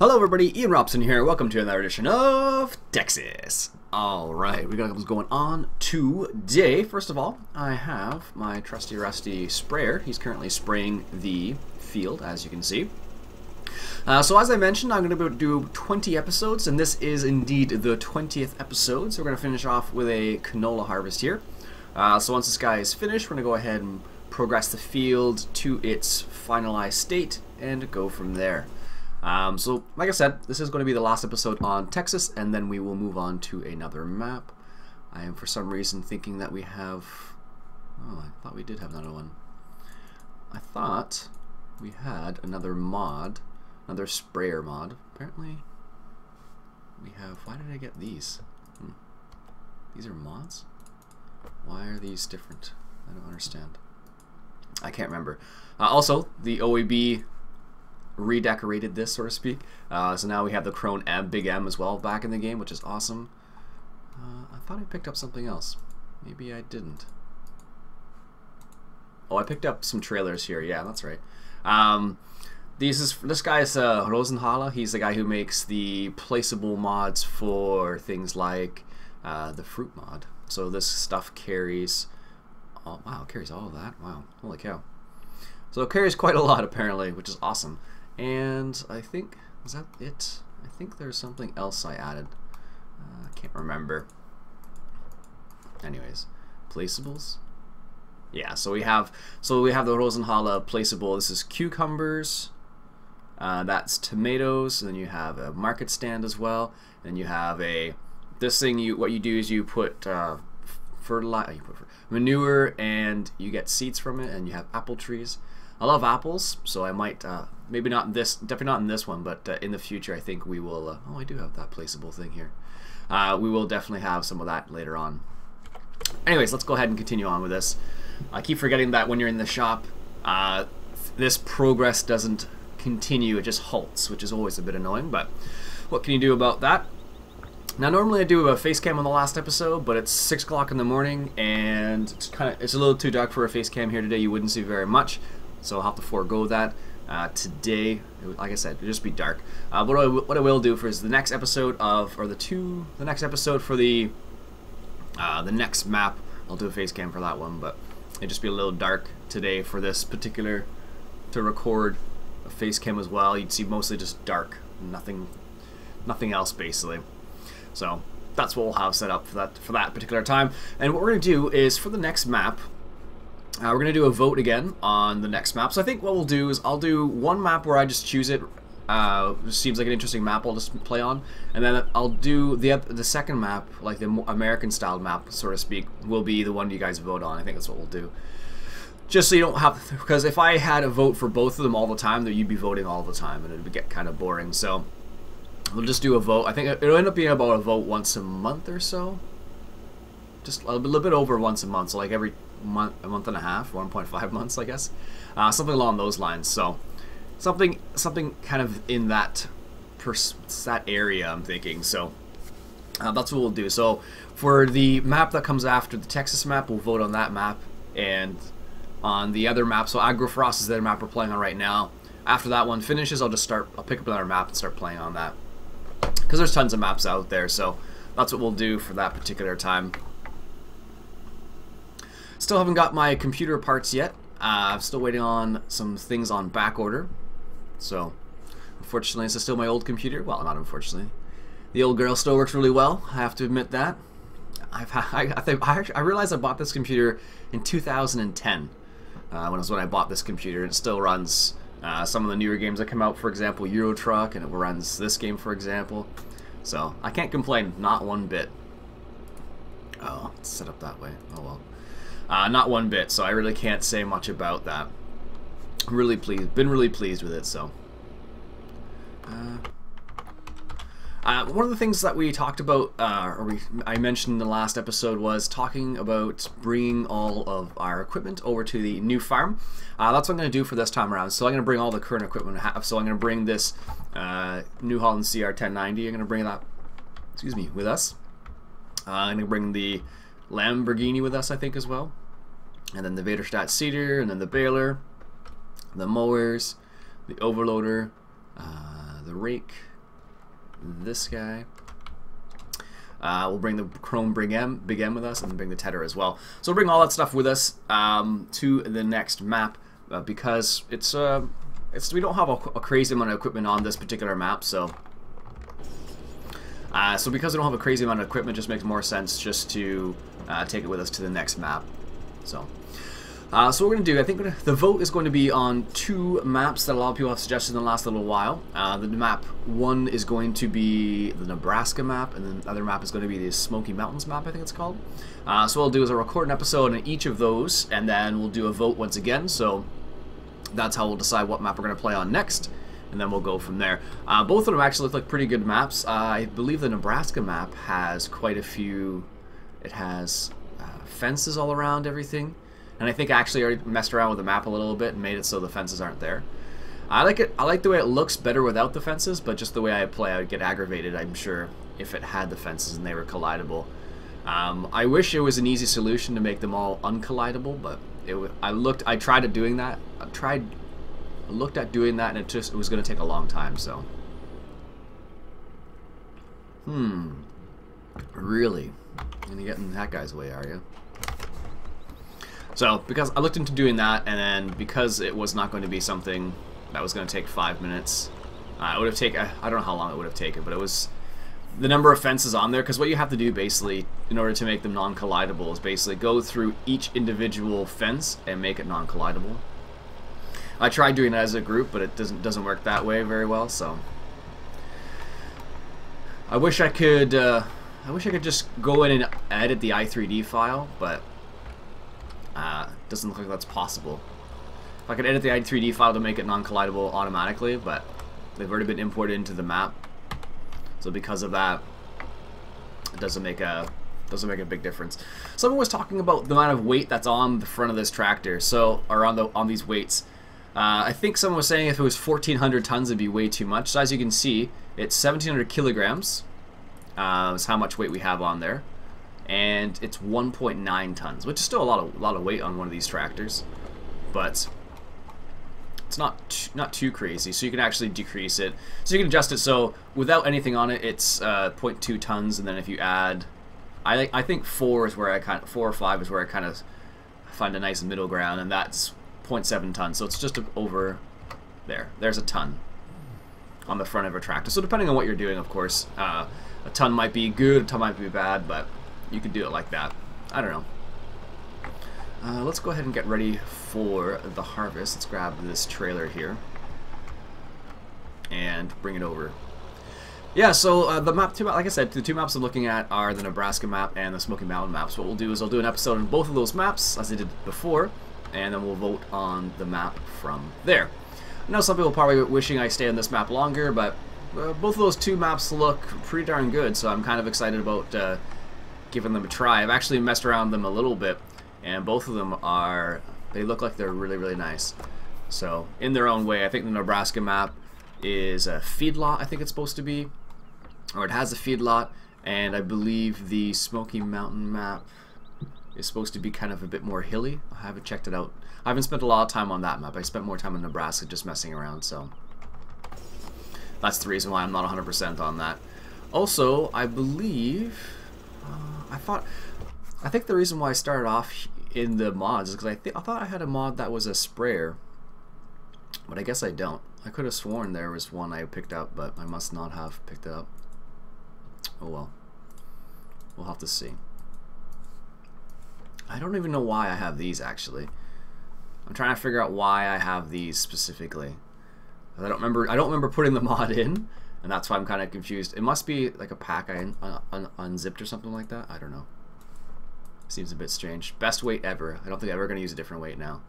Hello everybody, Ian Robson here. Welcome to another edition of Texas. Alright, we got what's going on today. First of all, I have my trusty rusty sprayer. He's currently spraying the field, as you can see. So as I mentioned, I'm going to do 20 episodes, and this is indeed the 20th episode. So we're going to finish off with a canola harvest here. So once this guy is finished, we're going to go ahead and progress the field to its finalized state and go from there. So, like I said, this is going to be the last episode on Texas, and then we will move on to another map. I am for some reason thinking that we have... Oh, I thought we did have another one. I thought we had another mod, another sprayer mod. Apparently, we have... Why did I get these? These are mods? Why are these different? I don't understand. I can't remember. Also, the OAB... redecorated this, so to speak. So now we have the Crone M, Big M as well back in the game, which is awesome. I thought I picked up something else. Maybe I didn't. Oh, I picked up some trailers here. Yeah, that's right. This guy's Rosenhaler. He's the guy who makes the placeable mods for things like the fruit mod. So this stuff carries... Oh, wow, it carries all of that. Wow, holy cow. So it carries quite a lot, apparently, which is awesome. And I think, is that it? I think there's something else I added. I can't remember. Anyways, placeables. Yeah, so we have the Rosenhaler placeable. This is cucumbers. That's tomatoes. And then you have a market stand as well. And you have a this thing. What you do is you put fertilizer, manure, and you get seeds from it. And you have apple trees. I love apples, so I might, maybe not in this, definitely not in this one, but in the future I think we will, oh, I do have that placeable thing here. We will definitely have some of that later on. Anyways, let's go ahead and continue on with this. I keep forgetting that when you're in the shop, this progress doesn't continue, it just halts, which is always a bit annoying, but what can you do about that? Now normally I do a face cam on the last episode, but it's 6 o'clock in the morning, and it's a little too dark for a face cam here today. You wouldn't see very much. So I'll have to forego that today. Like I said, it'll just be dark. What I will do for is the next episode of, or the next episode for the next map. I'll do a face cam for that one, but it'll just be a little dark today for this particular to record a face cam as well. You'd see mostly just dark, nothing else basically. So that's what we'll have set up for that particular time. And what we're gonna do is for the next map. We're going to do a vote again on the next map. So I think what we'll do is I'll do one map where I just choose it. It seems like an interesting map I'll just play on. And then I'll do the second map, like the American style map, so to speak, will be the one you guys vote on. I think that's what we'll do. Just so you don't have... Because if I had a vote for both of them all the time, then you'd be voting all the time and it would get kind of boring. So we'll just do a vote. I think it'll end up being about a vote once a month or so. Just a little bit over once a month. So like every... a month and a half, 1.5 months, I guess, something along those lines. So something kind of in that area, I'm thinking. So that's what we'll do. So for the map that comes after the Texas map, we'll vote on that map, and on the other map, so Agrofrost is the other map we're playing on right now. After that one finishes, I'll pick up another map and start playing on that, because there's tons of maps out there. So that's what we'll do for that particular time. Still haven't got my computer parts yet. I'm still waiting on some things on back order. So, unfortunately, this is still my old computer. Well, not unfortunately. The old girl still works really well. I have to admit that. I realized I bought this computer in 2010. When I bought this computer. It still runs some of the newer games that come out. For example, Euro Truck, and it runs this game, for example. So, I can't complain. Not one bit. Oh, it's set up that way. Oh well. Not one bit, so I really can't say much about that. Really pleased, been really pleased with it. So, one of the things that we talked about, I mentioned in the last episode, was talking about bringing all of our equipment over to the new farm. That's what I'm going to do for this time around. So I'm going to bring all the current equipment I have. So I'm going to bring this New Holland CR 1090. I'm going to bring that, excuse me, with us. I'm going to bring the Lamborghini with us, I think, as well. And then the Vaderstadt Cedar, and then the baler, the mowers, the overloader, the rake, this guy. We'll bring the Chrome Big M with us, and bring the Tedder as well. So we'll bring all that stuff with us to the next map because we don't have a crazy amount of equipment on this particular map, so because we don't have a crazy amount of equipment, it just makes more sense just to take it with us to the next map. So what we're going to do, I think the vote is going to be on 2 maps that a lot of people have suggested in the last little while. The map 1 is going to be the Nebraska map, and then the other map is going to be the Smoky Mountains map, I think it's called. So what we'll do is I'll record an episode on each of those, and then we'll do a vote once again, so that's how we'll decide what map we're going to play on next, and then we'll go from there. Both of them actually look like pretty good maps. I believe the Nebraska map has quite a few. It has fences all around everything. And I think I actually already messed around with the map a little bit and made it so the fences aren't there. I like it. I like the way it looks better without the fences, but just the way I play, I would get aggravated, I'm sure, if it had the fences and they were collidable. I wish it was an easy solution to make them all uncollidable, but I tried doing that, and it was going to take a long time. So, really, you're gonna get in that guy's way, are you? So, because I looked into doing that, and then because it was not going to be something that was going to take 5 minutes, it would have taken, I don't know how long it would have taken, but it was the number of fences on there, because what you have to do basically, in order to make them non-collidable, is basically go through each individual fence and make it non-collidable. I tried doing that as a group, but it doesn't work that way very well, so I wish I could just go in and edit the i3D file, but doesn't look like that's possible. If I could edit the i3D file to make it non-collidable automatically, but they've already been imported into the map, so because of that, it doesn't make a big difference. Someone was talking about the amount of weight that's on the front of this tractor, so or on these weights. I think someone was saying if it was 1,400 tons, it'd be way too much. So as you can see, it's 1,700 kilograms. Is how much weight we have on there. And it's 1.9 tons, which is still a lot of weight on one of these tractors, but it's not too crazy. So you can actually decrease it. So you can adjust it. So without anything on it, it's 0.2 tons, and then if you add, I think 4 or 5 is where I kind of find a nice middle ground, and that's 0.7 tons. So it's just over there. There's a ton on the front of a tractor. So depending on what you're doing, of course, a ton might be good, a ton might be bad, but you could do it like that. I don't know. Let's go ahead and get ready for the harvest. Let's grab this trailer here and bring it over. Yeah, so the map, like I said, the 2 maps I'm looking at are the Nebraska map and the Smoky Mountain maps. What we'll do is I'll do an episode on both of those maps, as I did before, and then we'll vote on the map from there. I know some people are probably wishing I stay on this map longer, but both of those 2 maps look pretty darn good, so I'm kind of excited about giving them a try. I've actually messed around them a little bit, and both of them they look like they're really, really nice. So, in their own way, I think the Nebraska map is a feedlot, I think it's supposed to be, or it has a feedlot, and I believe the Smoky Mountain map is supposed to be kind of a bit more hilly. I haven't checked it out. I haven't spent a lot of time on that map. I spent more time in Nebraska just messing around, so that's the reason why I'm not 100% on that. Also, I believe I think the reason why I started off in the mods is because I thought I had a mod that was a sprayer, but I guess I don't. I could have sworn there was one I picked up, but I must not have picked it up. Oh well. We'll have to see. I don't even know why I have these, actually. I'm trying to figure out why I have these specifically. I don't remember putting the mod in, and that's why I'm kind of confused. It must be like a pack I unzipped or something like that. I don't know. Seems a bit strange. Best weight ever. I don't think I'm ever going to use a different weight now.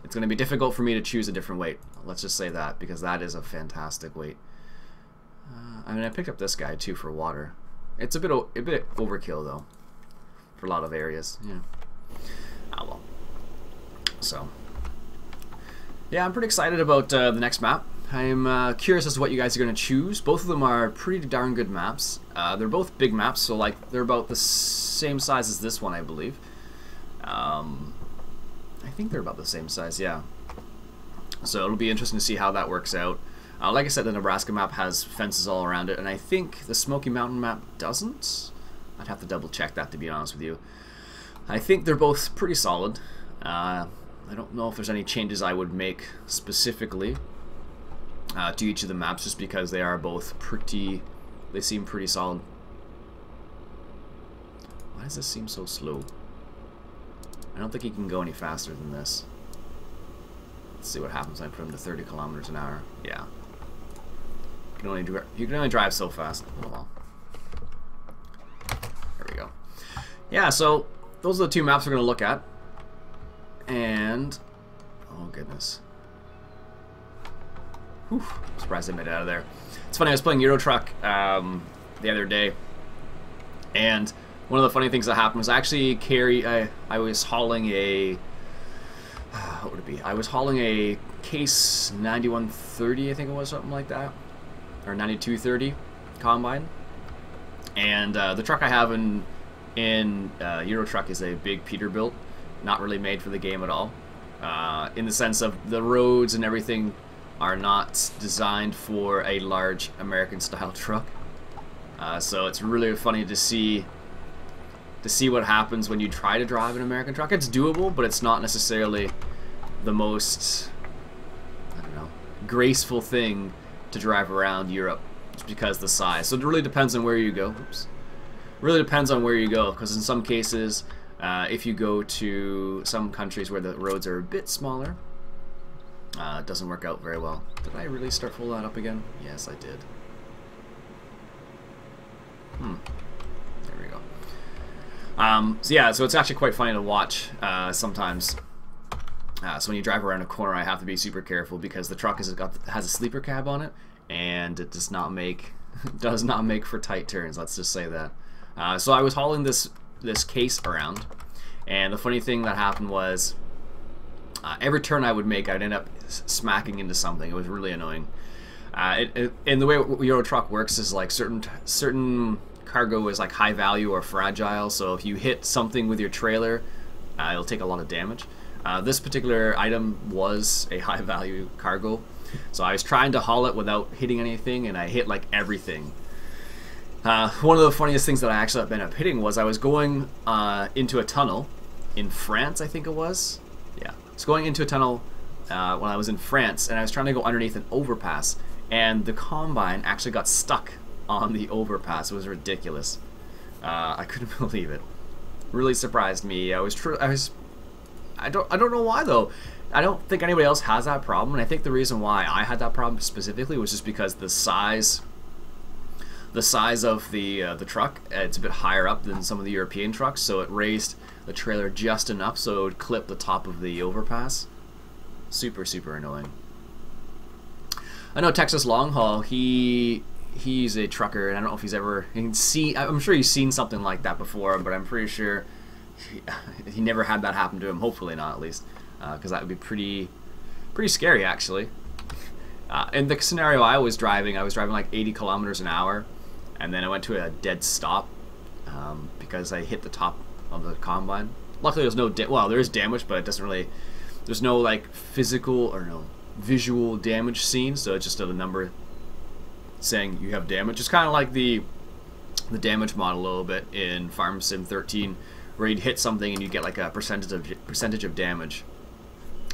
It's going to be difficult for me to choose a different weight. Let's just say that, because that is a fantastic weight. I mean, I picked up this guy too for water. It's a bit overkill though, for a lot of areas. Yeah. Ah well. So, yeah, I'm pretty excited about the next map. I'm curious as to what you guys are going to choose. Both of them are pretty darn good maps. They're both big maps, so like they're about the same size as this one, I believe. I think they're about the same size, yeah. So it'll be interesting to see how that works out. Like I said, the Nebraska map has fences all around it, and I think the Smoky Mountain map doesn't. I'd have to double check that, to be honest with you. I think they're both pretty solid. I don't know if there's any changes I would make specifically to each of the maps, just because they are both pretty... They seem pretty solid. Why does this seem so slow? I don't think he can go any faster than this. Let's see what happens when I put him to 30 kilometers an hour. Yeah. You can only drive so fast. Oh well. There we go. Yeah, so those are the two maps we're going to look at. And... oh goodness. Whew. I'm surprised I made it out of there. It's funny, I was playing Euro Truck the other day. And one of the funny things that happened was I actually I was hauling a... what would it be? I was hauling a Case 9130, I think it was, something like that. Or 9230 combine. And the truck I have in Euro Truck is a big Peterbilt, not really made for the game at all. In the sense of the roads and everything are not designed for a large American-style truck. So it's really funny to see what happens when you try to drive an American truck. It's doable, but it's not necessarily the most, I don't know, graceful thing to drive around Europe, just because the size. So it really depends on where you go. Oops. Really depends on where you go, because in some cases, if you go to some countries where the roads are a bit smaller, it doesn't work out very well. Did I really start full that up again? Yes, I did. There we go. So yeah, so it's actually quite funny to watch sometimes. So when you drive around a corner, I have to be super careful because the truck has a sleeper cab on it, and it does not make for tight turns. Let's just say that. So I was hauling this case around, and the funny thing that happened was every turn I would make, I'd end up smacking into something. It was really annoying. And the way Euro Truck works is like certain cargo is like high value or fragile. So if you hit something with your trailer, it'll take a lot of damage. This particular item was a high value cargo, so I was trying to haul it without hitting anything, and I hit like everything. One of the funniest things that I actually ended up hitting was I was going into a tunnel in France, I think it was. Yeah, I was going into a tunnel when I was in France, and I was trying to go underneath an overpass, and the combine actually got stuck on the overpass. It was ridiculous. I couldn't believe it. Really surprised me. I don't know why though. I don't think anybody else has that problem, and I think the reason why I had that problem specifically was just because the size of the truck, it's a bit higher up than some of the European trucks, so it raised the trailer just enough so it would clip the top of the overpass. Super annoying. I know Texas Long Haul, he's a trucker, and I don't know if he's ever seen. I'm sure he's seen something like that before, but I'm pretty sure he never had that happen to him. Hopefully not, at least, because that would be pretty scary, actually. In the scenario I was driving like 80 kilometers an hour, and then I went to a dead stop because I hit the top of the combine. Luckily, there's no well, there is damage, but it doesn't really. There's no like physical or no visual damage seen, so it's just a number saying you have damage. It's kind of like the damage model a little bit in Farm Sim 13, where you'd hit something and you get like a percentage of damage,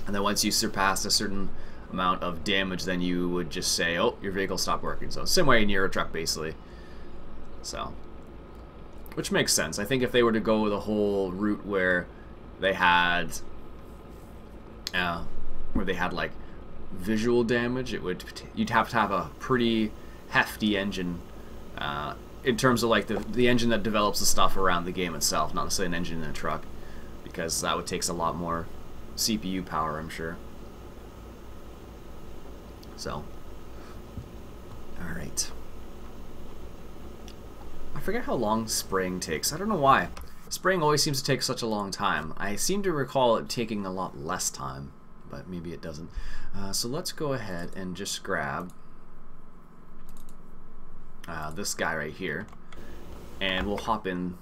and then once you surpass a certain amount of damage, then you would just say, oh, your vehicle stopped working. So same way in Euro Truck, basically. So, which makes sense. I think if they were to go the whole route where they had like visual damage, you'd have to have a pretty hefty engine in terms of like the engine that develops the stuff around the game itself, not necessarily an engine in a truck, because that would take a lot more CPU power, I'm sure. So, alright. I forget how long spraying takes. I don't know why. Spraying always seems to take such a long time. I seem to recall it taking a lot less time, but maybe it doesn't. So let's go ahead and just grab this guy right here, and we'll hop in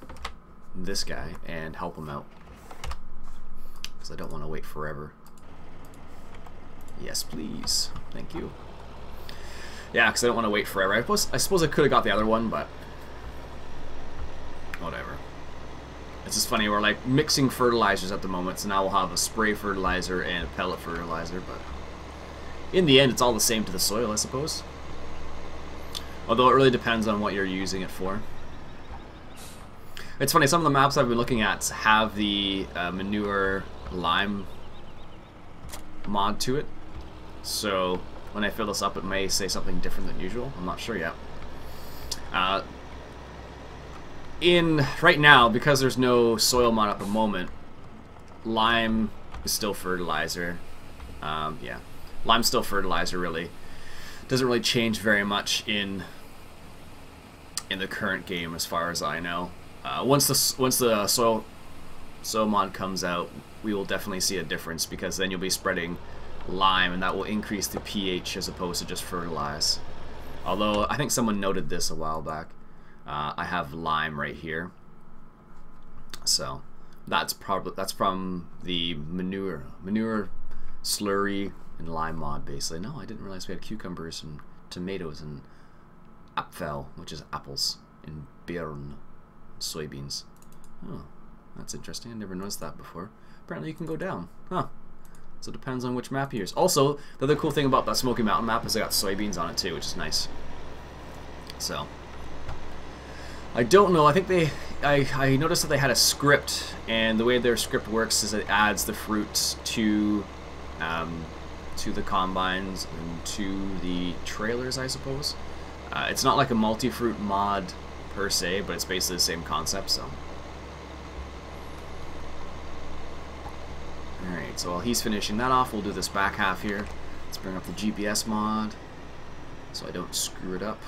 this guy and help him out, because I don't want to wait forever. Yes, please. Thank you. Yeah, because I don't want to wait forever. I suppose I could have got the other one, but whatever. It's just funny, we're like mixing fertilizers at the moment, so now we'll have a spray fertilizer and a pellet fertilizer, but in the end it's all the same to the soil, I suppose. Although it really depends on what you're using it for. It's funny, some of the maps I've been looking at have the manure lime mod to it, so when I fill this up it may say something different than usual. I'm not sure yet. Right now, because there's no soil mod at the moment, lime is still fertilizer. Yeah, lime's still fertilizer. Really, doesn't really change very much in the current game, as far as I know. Once the soil mod comes out, we will definitely see a difference, because then you'll be spreading lime, and that will increase the pH as opposed to just fertilize. Although I think someone noted this a while back. I have lime right here, so that's from the manure slurry and lime mod, basically. No, I didn't realize we had cucumbers and tomatoes and apfel, which is apples, and beeren, soybeans. Oh, that's interesting. I never noticed that before. Apparently you can go down. Huh. So it depends on which map you use. Also, the other cool thing about that Smoky Mountain map is they got soybeans on it too, which is nice. So I don't know. I think I noticed that they had a script, and the way their script works is it adds the fruits to the combines and to the trailers, I suppose. It's not like a multi-fruit mod per se, but it's basically the same concept. So, all right. So while he's finishing that off, we'll do this back half here. Let's bring up the GPS mod so I don't screw it up.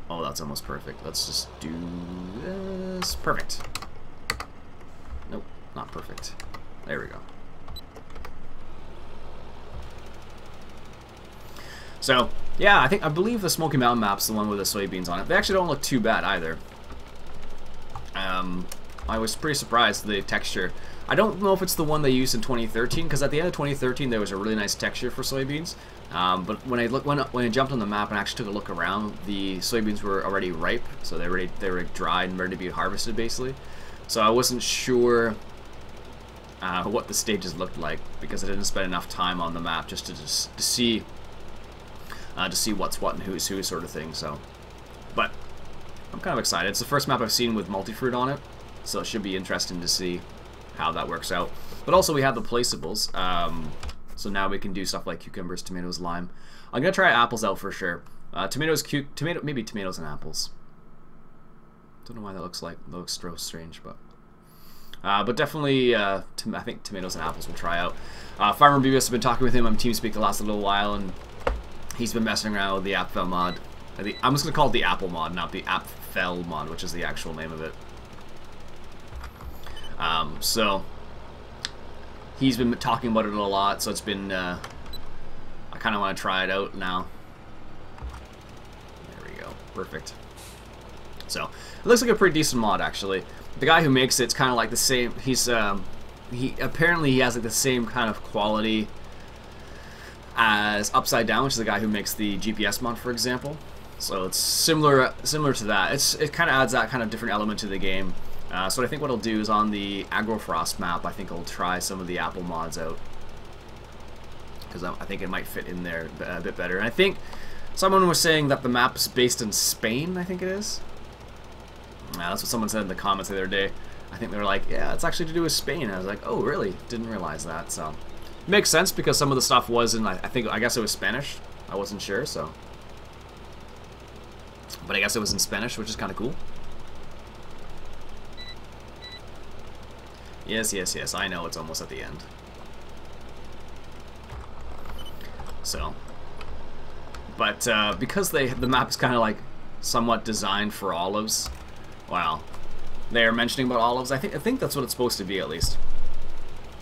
Oh, that's almost perfect. Let's just do this. Perfect. Nope, not perfect. There we go. So, yeah, I believe the Smoky Mountain map's the one with the soybeans on it. They actually don't look too bad either. I was pretty surprised at the texture. I don't know if it's the one they used in 2013, because at the end of 2013 there was a really nice texture for soybeans. But when I jumped on the map and actually took a look around, the soybeans were already ripe, so they were dried and ready to be harvested, basically. So I wasn't sure what the stages looked like, because I didn't spend enough time on the map just to see what's what and who's who, sort of thing. So, but I'm kind of excited. It's the first map I've seen with multi-fruit on it, so it should be interesting to see how that works out. But also we have the placeables, so now we can do stuff like cucumbers, tomatoes, lime. I'm gonna try apples out for sure. Maybe tomatoes and apples. Don't know why that looks so strange, but definitely I think tomatoes and apples we'll try out. Farmer Beavis has been talking with him on TeamSpeak the last little while, and he's been messing around with the Apfel mod. I'm just gonna call it the Apple mod, not the Apfel mod, which is the actual name of it. So he's been talking about it a lot, so it's been I kind of want to try it out now. There we go, perfect. So it looks like a pretty decent mod, actually. The guy who makes it's kind of like the same. He apparently has like the same kind of quality as Upside Down, which is the guy who makes the GPS mod, for example. So it's similar to that. It kind of adds that kind of different element to the game. So I think what I'll do is on the Agrofrost map, I think I'll try some of the Apple mods out, because I think it might fit in there a bit better. And I think someone was saying that the map's based in Spain, I think it is. That's what someone said in the comments the other day. I think they were like, yeah, it's actually to do with Spain. And I was like, oh, really? Didn't realize that. So it makes sense, because some of the stuff was in, I guess it was Spanish. I wasn't sure, so. But I guess it was in Spanish, which is kind of cool. Yes, yes, yes, I know it's almost at the end. So, but because the map is kind of like somewhat designed for olives, wow, they are mentioning about olives. I think that's what it's supposed to be, at least.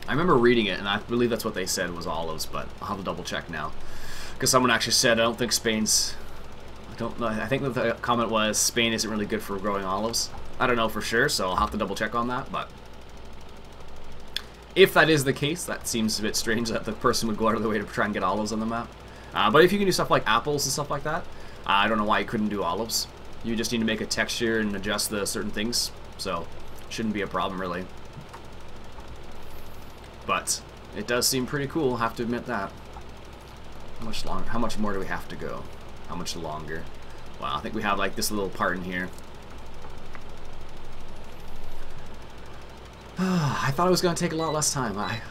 I remember reading it, and I believe that's what they said was olives, but I'll have to double check now, because someone actually said I don't think Spain's. I don't know. I think the comment was Spain isn't really good for growing olives. I don't know for sure, so I'll have to double check on that, but. If that is the case, that seems a bit strange that the person would go out of the way to try and get olives on the map. But if you can do stuff like apples and stuff like that, I don't know why you couldn't do olives. You just need to make a texture and adjust the certain things, so shouldn't be a problem really. But it does seem pretty cool, have to admit that. How much more do we have to go? How much longer? Wow, I think we have like this little part in here. I thought it was going to take a lot less time. I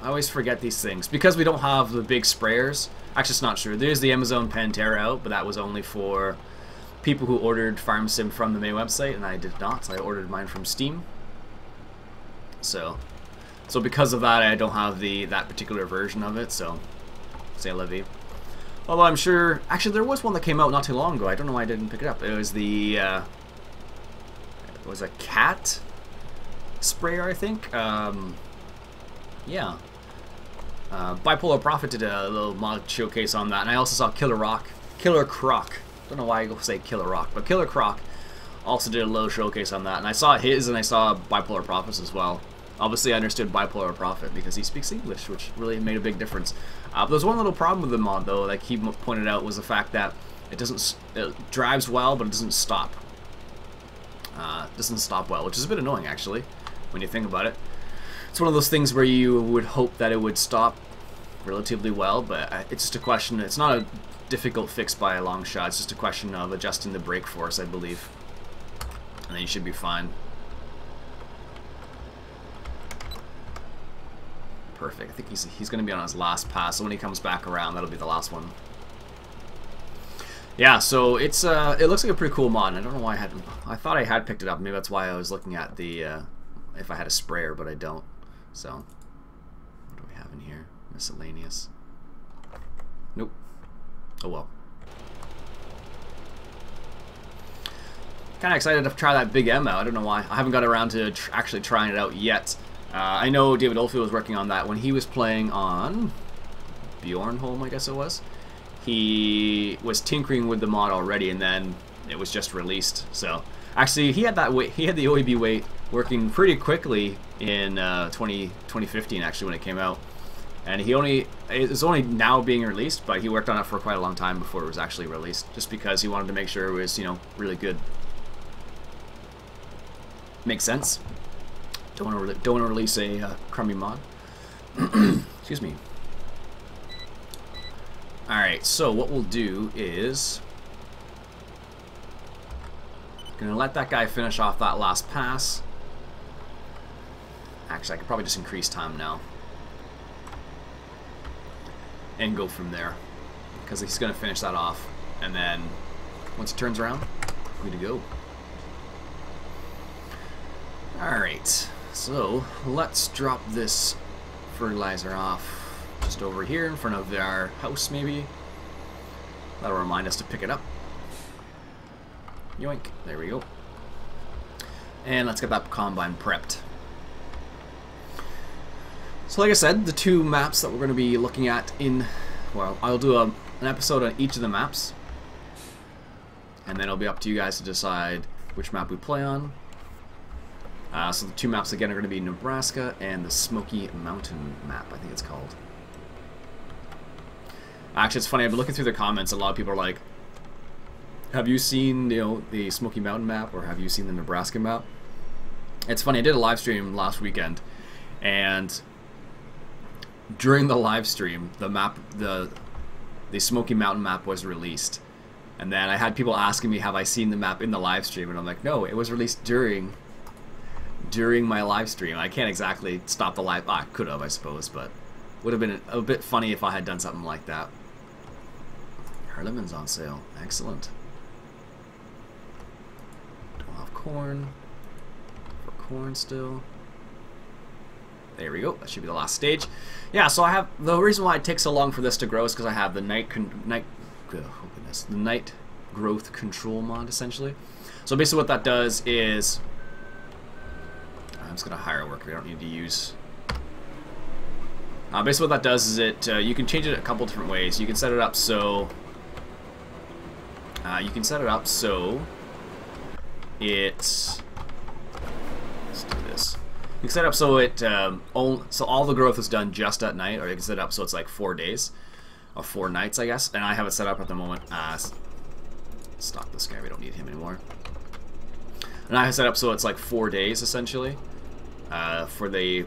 always forget these things. Because we don't have the big sprayers. Actually, it's not true. There's the Amazon Pantera out, but that was only for people who ordered Farm Sim from the main website, and I did not. I ordered mine from Steam. So because of that, I don't have that particular version of it, so c'est la vie. Although I'm sure... Actually, there was one that came out not too long ago. I don't know why I didn't pick it up. It was the... it was a cat sprayer, I think. Yeah. Bipolar Prophet did a little mod showcase on that, and I also saw Killer Croc. Don't know why I go say Killer Rock, but Killer Croc also did a little showcase on that, and I saw his and I saw Bipolar Prophet's as well. Obviously, I understood Bipolar Prophet because he speaks English, which really made a big difference. But there's one little problem with the mod, though, like he pointed out, was the fact that it drives well, but it doesn't stop. Doesn't stop well, which is a bit annoying, actually, when you think about it. It's one of those things where you would hope that it would stop relatively well, but it's just a question. It's not a difficult fix by a long shot. It's just a question of adjusting the brake force, I believe, and then you should be fine. Perfect. I think he's going to be on his last pass, so when he comes back around, that'll be the last one. Yeah, so it looks like a pretty cool mod. I don't know why I thought I had picked it up. Maybe that's why I was looking at the if I had a sprayer, but I don't. So what do we have in here? Miscellaneous. Nope. Oh well. Kind of excited to try that Big M out. I don't know why. I haven't got around to actually trying it out yet. I know David Oldfield was working on that when he was playing on Bjornholm, I guess it was. He was tinkering with the mod already, and then it was just released. So actually, he had the OEB weight working pretty quickly in 2015, actually, when it came out. And it's only now being released, but he worked on it for quite a long time before it was actually released, just because he wanted to make sure it was, really good. Makes sense. Don't want to release a crummy mod. Excuse me. Alright, so what we'll do is gonna let that guy finish off that last pass. Actually, I could probably just increase time now and go from there, because he's gonna finish that off, and then once he turns around, we're good to go. Alright, so let's drop this fertilizer off just over here in front of our house, maybe. That'll remind us to pick it up. Yoink, there we go. And let's get that combine prepped. So like I said, the two maps that we're going to be looking at well, I'll do an episode on each of the maps, and then it'll be up to you guys to decide which map we play on. So the two maps again are going to be Nebraska and the Smoky Mountain map, I think it's called. Actually, it's funny, I've been looking through the comments, a lot of people are like, have you seen, the Smoky Mountain map, or have you seen the Nebraska map? It's funny, I did a live stream last weekend, and during the live stream, the Smoky Mountain map was released. And then I had people asking me, have I seen the map in the live stream? And I'm like, no, it was released during my live stream. I can't exactly stop the live. I could have, I suppose, but would have been a bit funny if I had done something like that. Lemon's on sale. Excellent. Don't have corn. For corn still. There we go. That should be the last stage. Yeah, so I have the reason why it takes so long for this to grow is because I have the night growth control mod, essentially. So basically what that does is, I'm just gonna hire a worker. I don't need to use. Basically what that does is you can change it a couple different ways. You can set it up so it's let's do this. You can set it up so it so all the growth is done just at night, or you can set it up so it's like 4 days or 4 nights, I guess. And I have it set up at the moment. Stop this guy. We don't need him anymore. And I have it set up so it's like 4 days essentially for the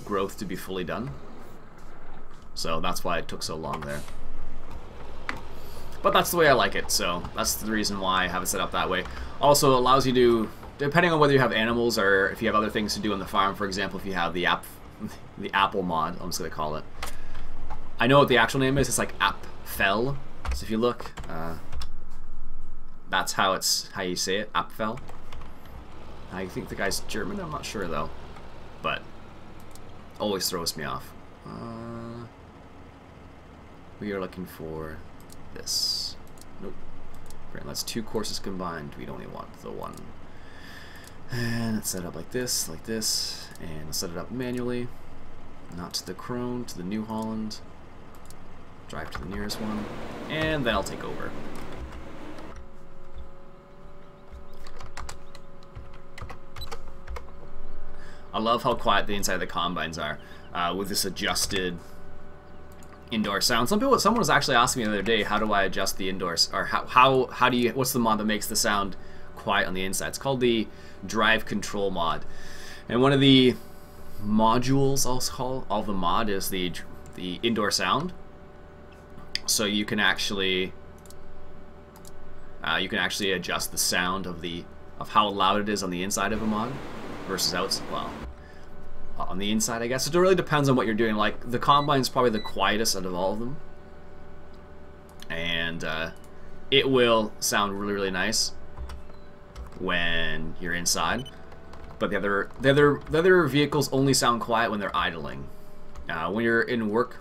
growth to be fully done. So that's why it took so long there. But that's the way I like it, so that's the reason why I have it set up that way. Also, it allows you to, depending on whether you have animals or if you have other things to do on the farm, for example, if you have the apple mod, I'm just going to call it. I know what the actual name is, it's like Apfel. So if you look, that's how you say it, Apfel. I think the guy's German, I'm not sure though. But, always throws me off. We are looking for this. Nope. Great, that's 2 courses combined. We only want the one. And it's set up like this, and I'll set it up manually. Not to the Crone, to the New Holland. Drive to the nearest one, and then I'll take over. I love how quiet the inside of the combines are with this adjusted indoor sound. Someone was actually asking me the other day, how do I adjust the indoors, or how do you, what's the mod that makes the sound quiet on the inside? It's called the drive control mod, and one of the modules I'll call all the mod is the indoor sound. So you can actually adjust the sound of how loud it is on the inside of a mod versus outside. Well, on the inside, I guess. It really depends on what you're doing. Like, the Combine's probably the quietest out of all of them. And it will sound really, really nice when you're inside. But the other vehicles only sound quiet when they're idling. When you're in work,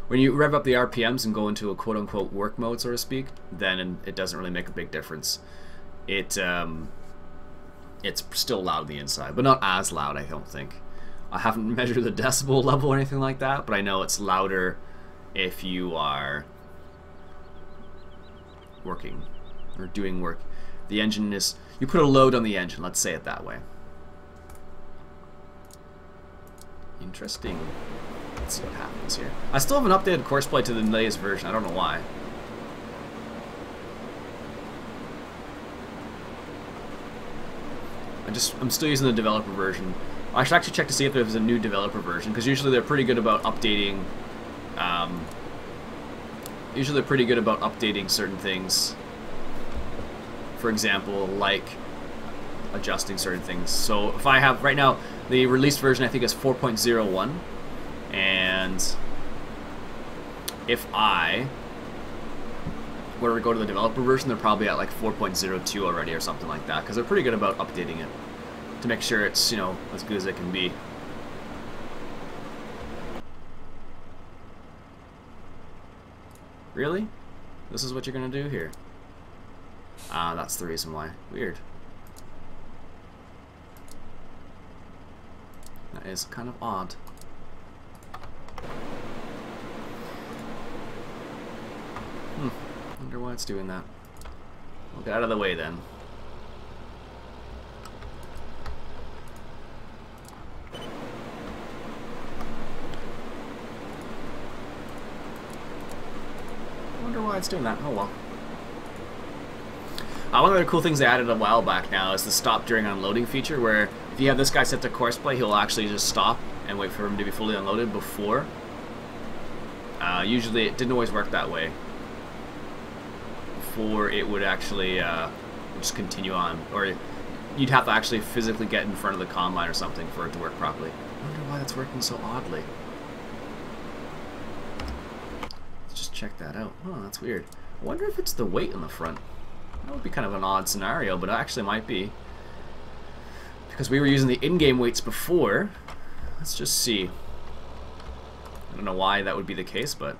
when you rev up the RPMs and go into a quote-unquote work mode, so to speak, then it doesn't really make a big difference. It's still loud on the inside, but not as loud, I don't think. I haven't measured the decibel level or anything like that, but I know it's louder if you are working or doing work. The engine is, you put a load on the engine, let's say it that way. Interesting. Let's see what happens here. I still haven't updated Courseplay to the latest version. I don't know why. I'm still using the developer version. I should actually check to see if there's a new developer version, because usually they're pretty good about updating. Usually they're pretty good about updating certain things. For example, like adjusting certain things. So if I have right now the released version, I think is 4.01, and if I were to go to the developer version, they're probably at like 4.02 already or something like that, because they're pretty good about updating it to make sure it's, you know, as good as it can be. Really? This is what you're gonna do here? Ah, that's the reason why. Weird. That is kind of odd. Wonder why it's doing that. We'll get out of the way then. Wonder why it's doing that. Oh well. One of the cool things they added a while back now is the stop during unloading feature, where if you have this guy set to Courseplay, he'll actually just stop and wait for him to be fully unloaded before. Usually it didn't always work that way. Before it would actually just continue on, or you'd have to actually physically get in front of the combine or something for it to work properly. I wonder why that's working so oddly. Let's just check that out. Oh, that's weird. I wonder if it's the weight in the front. That would be kind of an odd scenario, but it actually might be. Because we were using the in-game weights before. Let's just see. I don't know why that would be the case, but...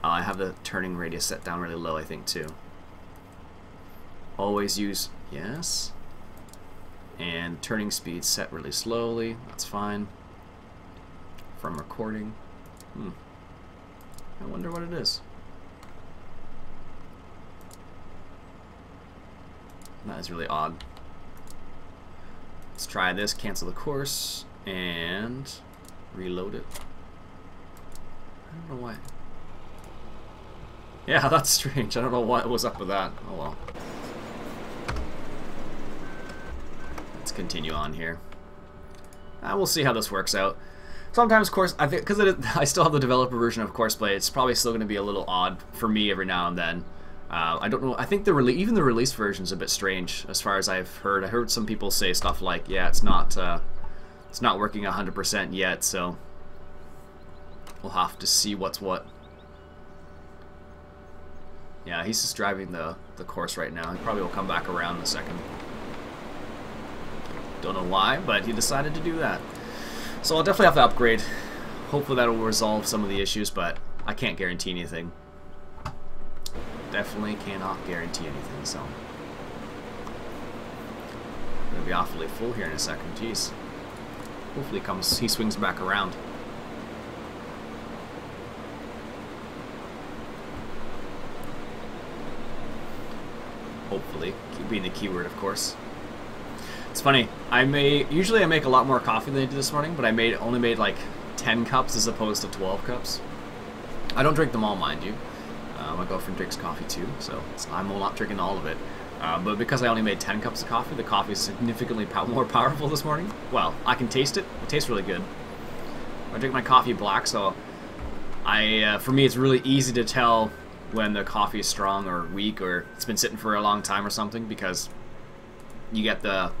I have the turning radius set down really low, I think, too. Always use... yes. And turning speed set really slowly. That's fine. From recording. I wonder what it is. That is really odd. Let's try this, cancel the course, and reload it. I don't know why. Yeah, that's strange. I don't know what was up with that. Oh well. Let's continue on here. We'll see how this works out. Sometimes course, I think, because I still have the developer version of Courseplay, it's probably still going to be a little odd for me every now and then. I don't know. I think even the release version is a bit strange, as far as I've heard. I heard some people say stuff like, "Yeah, it's not working 100% yet," so we'll have to see what's what. Yeah, he's just driving the course right now. He probably will come back around in a second. Don't know why, but he decided to do that. So I'll definitely have to upgrade. Hopefully that will resolve some of the issues, but I can't guarantee anything. Definitely cannot guarantee anything, so. I'm gonna be awfully full here in a second, jeez. Hopefully he swings back around. Hopefully, keep being the keyword, of course. It's funny. Usually I make a lot more coffee than I did this morning, but I only made like 10 cups as opposed to 12 cups. I don't drink them all, mind you. My girlfriend drinks coffee too, so I'm not drinking all of it. But because I only made 10 cups of coffee, the coffee is significantly more powerful this morning. Well, I can taste it. It tastes really good. I drink my coffee black, so for me it's really easy to tell when the coffee is strong or weak or it's been sitting for a long time or something, because you get the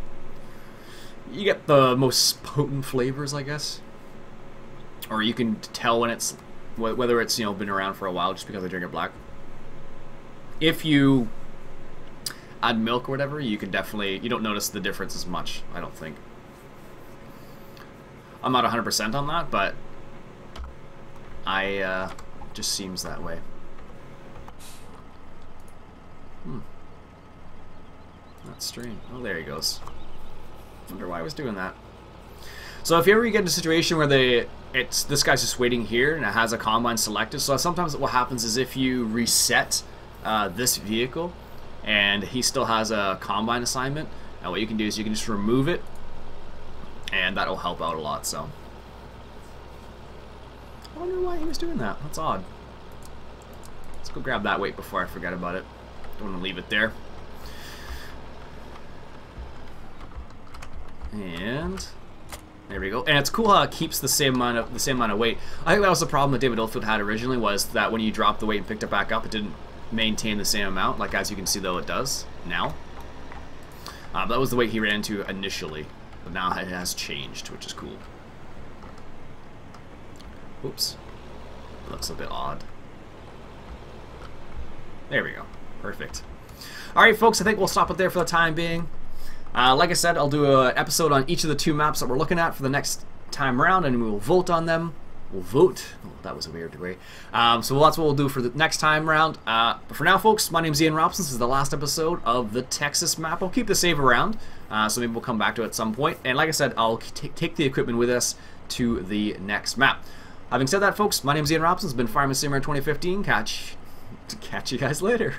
most potent flavors, I guess. Or you can tell when it's whether it's been around for a while, just because I drink it black. If you add milk or whatever, you don't notice the difference as much, I don't think. I'm not 100% on that, but just seems that way. That's strange. Oh, there he goes. Wonder why I was doing that. So if you ever get in a situation where this guy's just waiting here and it has a combine selected, so sometimes what happens is if you reset this vehicle and he still has a combine assignment, what you can do is you can just remove it, and that'll help out a lot. So I wonder why he was doing that. That's odd. Let's go grab that weight before I forget about it. Don't want to leave it there. And there we go. And it's cool how it keeps the same amount of weight. I think that was the problem that David Oldfield had originally, was that when you dropped the weight and picked it back up, it didn't maintain the same amount. Like, as you can see, though, it does now. That was the weight he ran into initially, but now it has changed, which is cool. Oops, looks a bit odd. There we go. Perfect. All right, folks. I think we'll stop it there for the time being. Like I said, I'll do an episode on each of the 2 maps that we're looking at for the next time around, and we will vote on them. We'll vote. Oh, that was a weird way. So that's what we'll do for the next time around. But for now, folks, my name's Iain Robson. This is the last episode of the Texas map. I'll keep the save around, so maybe we'll come back to it at some point. And like I said, I'll take the equipment with us to the next map. Having said that, folks, my name's Iain Robson. This has been Farming Simulator 2015. Catch you guys later.